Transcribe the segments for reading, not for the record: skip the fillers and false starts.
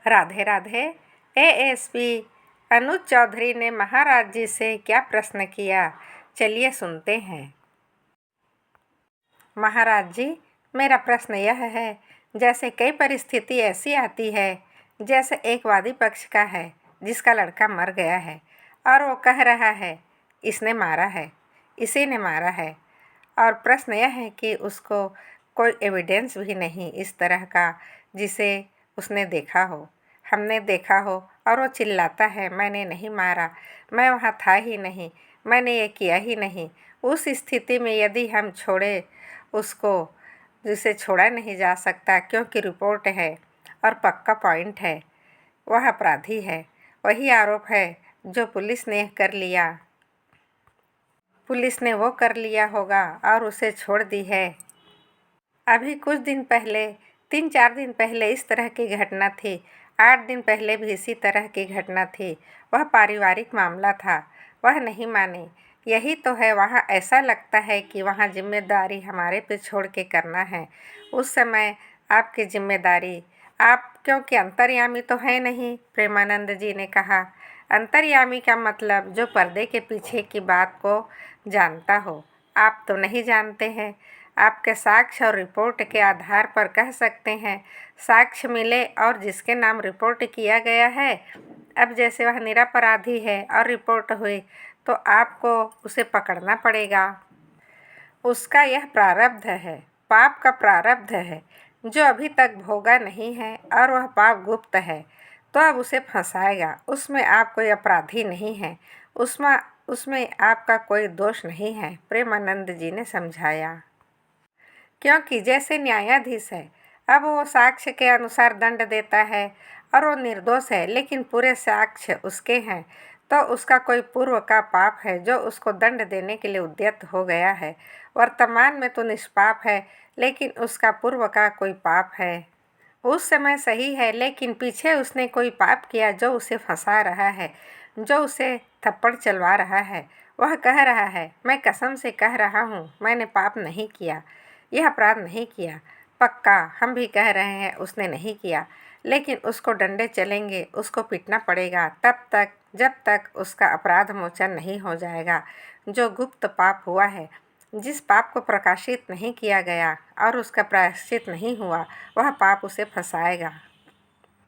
Radhe Radhe. ASP अनुज चौधरी ने महाराज जी से क्या प्रश्न किया, चलिए सुनते हैं। महाराज जी, मेरा प्रश्न यह है, जैसे कई परिस्थिति ऐसी आती है, जैसे एक वादी पक्ष का है जिसका लड़का मर गया है और वो कह रहा है इसने मारा है, इसी ने मारा है, और प्रश्न यह है कि उसको कोई एविडेंस भी नहीं इस तरह का जिसे उसने देखा हो, हमने देखा हो, और वो चिल्लाता है मैंने नहीं मारा, मैं वहाँ था ही नहीं, मैंने ये किया ही नहीं। उस स्थिति में यदि हम छोड़े उसको, जिसे छोड़ा नहीं जा सकता क्योंकि रिपोर्ट है और पक्का पॉइंट है, वह अपराधी है, वही आरोप है जो पुलिस ने कर लिया, पुलिस ने वो कर लिया होगा और उसे छोड़ दी है। अभी कुछ दिन पहले, 3-4 दिन पहले इस तरह की घटना थी, 8 दिन पहले भी इसी तरह की घटना थी। वह पारिवारिक मामला था, वह नहीं माने। यही तो है, वहाँ ऐसा लगता है कि वहाँ जिम्मेदारी हमारे पे छोड़ के करना है। उस समय आपकी जिम्मेदारी, आप क्योंकि अंतर्यामी तो है नहीं, प्रेमानंद जी ने कहा। अंतर्यामी का मतलब जो पर्दे के पीछे की बात को जानता हो। आप तो नहीं जानते हैं। आपके साक्ष्य और रिपोर्ट के आधार पर कह सकते हैं, साक्ष्य मिले और जिसके नाम रिपोर्ट किया गया है, अब जैसे वह निरपराधी है और रिपोर्ट हुई तो आपको उसे पकड़ना पड़ेगा। उसका यह प्रारब्ध है, पाप का प्रारब्ध है जो अभी तक भोगा नहीं है और वह पाप गुप्त है, तो अब उसे फंसाएगा। उसमें आप कोई अपराधी नहीं हैं, उसमें आपका कोई दोष नहीं है, प्रेमानंद जी ने समझाया। क्योंकि जैसे न्यायाधीश है, अब वो साक्ष्य के अनुसार दंड देता है और वो निर्दोष है, लेकिन पूरे साक्ष्य उसके हैं, तो उसका कोई पूर्व का पाप है जो उसको दंड देने के लिए उद्यत हो गया है। वर्तमान में तो निष्पाप है, लेकिन उसका पूर्व का कोई पाप है। उस समय सही है, लेकिन पीछे उसने कोई पाप किया जो उसे फंसा रहा है, जो उसे थप्पड़ चलवा रहा है। वह कह रहा है मैं कसम से कह रहा हूँ मैंने पाप नहीं किया, यह अपराध नहीं किया। पक्का हम भी कह रहे हैं उसने नहीं किया, लेकिन उसको डंडे चलेंगे, उसको पीटना पड़ेगा तब तक जब तक उसका अपराध मोचन नहीं हो जाएगा। जो गुप्त पाप हुआ है, जिस पाप को प्रकाशित नहीं किया गया और उसका प्रायश्चित नहीं हुआ, वह पाप उसे फंसाएगा।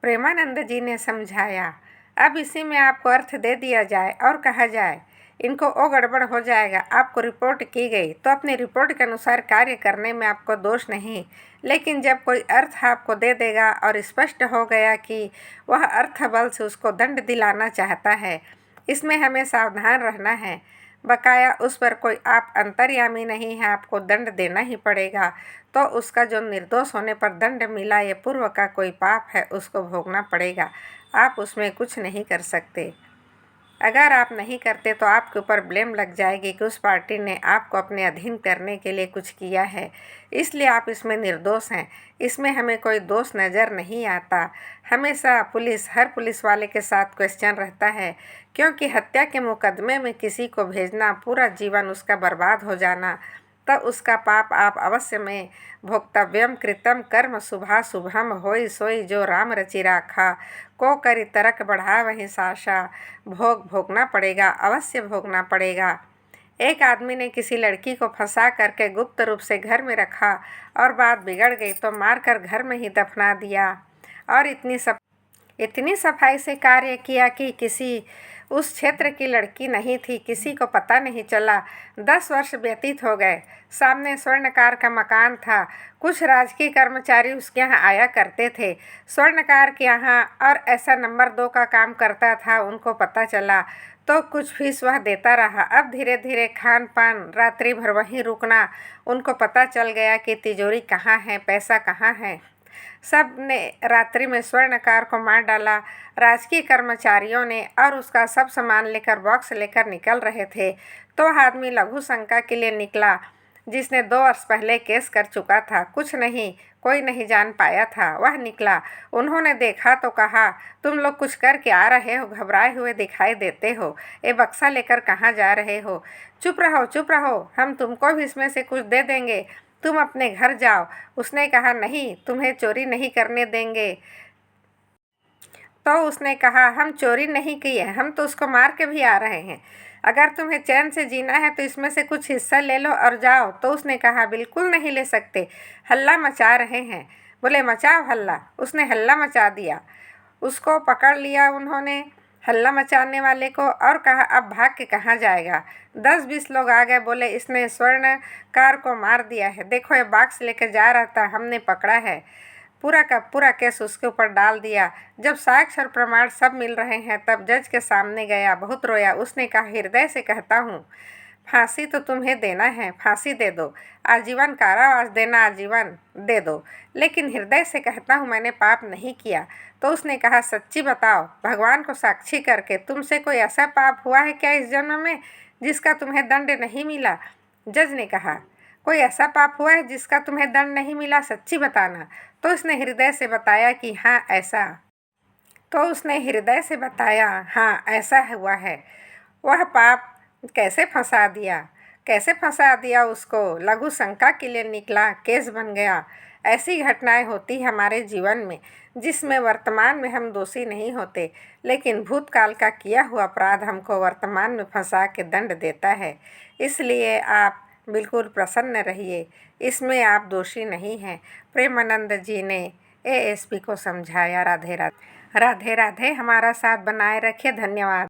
प्रेमानंद जी ने समझाया। अब इसी में आपको अर्थ दे दिया जाए और कहा जाए इनको ओ गड़बड़ हो जाएगा। आपको रिपोर्ट की गई तो अपनी रिपोर्ट के अनुसार कार्य करने में आपको दोष नहीं, लेकिन जब कोई अर्थ आपको दे देगा और स्पष्ट हो गया कि वह अर्थ बल से उसको दंड दिलाना चाहता है, इसमें हमें सावधान रहना है। बकाया उस पर कोई आप अंतर्यामी नहीं है, आपको दंड देना ही पड़ेगा। तो उसका जो निर्दोष होने पर दंड मिला, ये पूर्व का कोई पाप है, उसको भोगना पड़ेगा। आप उसमें कुछ नहीं कर सकते। अगर आप नहीं करते तो आपके ऊपर ब्लेम लग जाएगी कि उस पार्टी ने आपको अपने अधीन करने के लिए कुछ किया है, इसलिए आप इसमें निर्दोष हैं। इसमें हमें कोई दोष नज़र नहीं आता। हमेशा पुलिस, हर पुलिस वाले के साथ क्वेश्चन रहता है, क्योंकि हत्या के मुकदमे में किसी को भेजना, पूरा जीवन उसका बर्बाद हो जाना, तब उसका पाप आप अवश्य में भोक्तव्यम कृतम कर्म शुभा शुभम होई सोई जो राम रचि राखा को करी तरक बढ़ा वही साशा। भोगना पड़ेगा, अवश्य भोगना पड़ेगा। एक आदमी ने किसी लड़की को फंसा करके गुप्त रूप से घर में रखा और बात बिगड़ गई तो मारकर घर में ही दफना दिया, और इतनी सफाई से कार्य किया कि किसी उस क्षेत्र की लड़की नहीं थी, किसी को पता नहीं चला। 10 वर्ष व्यतीत हो गए। सामने स्वर्णकार का मकान था, कुछ राजकीय कर्मचारी उसके यहाँ आया करते थे स्वर्णकार के यहाँ, और ऐसा नंबर 2 का काम करता था। उनको पता चला तो कुछ फीस वह देता रहा। अब धीरे धीरे खान पान, रात्रि भर वहीं रुकना, उनको पता चल गया कि तिजोरी कहाँ है, पैसा कहाँ है। सब ने रात्रि में स्वर्णकार को मार डाला। राजकीय कर्मचारियों ने और उसका सब सामान लेकर बॉक्स लेकर निकल रहे थे तो आदमी लघु शंका के लिए निकला, जिसने 2 वर्ष पहले केस कर चुका था। कुछ नहीं, कोई नहीं जान पाया था। वह निकला, उन्होंने देखा तो कहा तुम लोग कुछ करके आ रहे हो, घबराए हुए दिखाई देते हो, ये बक्सा लेकर कहाँ जा रहे हो? चुप रहो, चुप रहो, हम तुमको भी इसमें से कुछ दे देंगे, तुम अपने घर जाओ। उसने कहा नहीं, तुम्हें चोरी नहीं करने देंगे। तो उसने कहा, हम चोरी नहीं किए, हम तो उसको मार के भी आ रहे हैं। अगर तुम्हें चैन से जीना है तो इसमें से कुछ हिस्सा ले लो और जाओ। तो उसने कहा, बिल्कुल नहीं ले सकते, हल्ला मचा रहे हैं। बोले, मचाओ हल्ला। उसने हल्ला मचा दिया। उसको पकड़ लिया उन्होंने, हल्ला मचाने वाले को, और कहा, अब भाग के कहाँ जाएगा। 10-20 लोग आ गए। बोले, इसने स्वर्णकार को मार दिया है, देखो ये बॉक्स लेकर जा रहा था, हमने पकड़ा है। पूरा का पूरा केस उसके ऊपर डाल दिया। जब साक्ष्य और प्रमाण सब मिल रहे हैं तब जज के सामने गया, बहुत रोया। उसने कहा, हृदय से कहता हूँ, फांसी तो तुम्हें देना है, फांसी दे दो, आजीवन कारावास देना, आजीवन दे दो, लेकिन हृदय से कहता हूँ मैंने पाप नहीं किया। तो उसने कहा, सच्ची बताओ, भगवान को साक्षी करके, तुमसे कोई ऐसा पाप हुआ है क्या इस जन्म में जिसका तुम्हें दंड नहीं मिला। जज ने कहा, कोई ऐसा पाप हुआ है जिसका तुम्हें दंड नहीं मिला, सच्ची बताना। तो उसने हृदय से बताया कि हाँ ऐसा। तो उसने हृदय से बताया, हाँ ऐसा हुआ है। वह पाप कैसे फंसा दिया उसको, लघु शंका के लिए निकला, केस बन गया। ऐसी घटनाएं होती हमारे जीवन में जिसमें वर्तमान में हम दोषी नहीं होते, लेकिन भूतकाल का किया हुआ अपराध हमको वर्तमान में फंसा के दंड देता है। इसलिए आप बिल्कुल प्रसन्न रहिए, इसमें आप दोषी नहीं हैं। प्रेमानंद जी ने एएसपी को समझाया। राधे राधे। राधे राधे। हमारा साथ बनाए रखिए। धन्यवाद।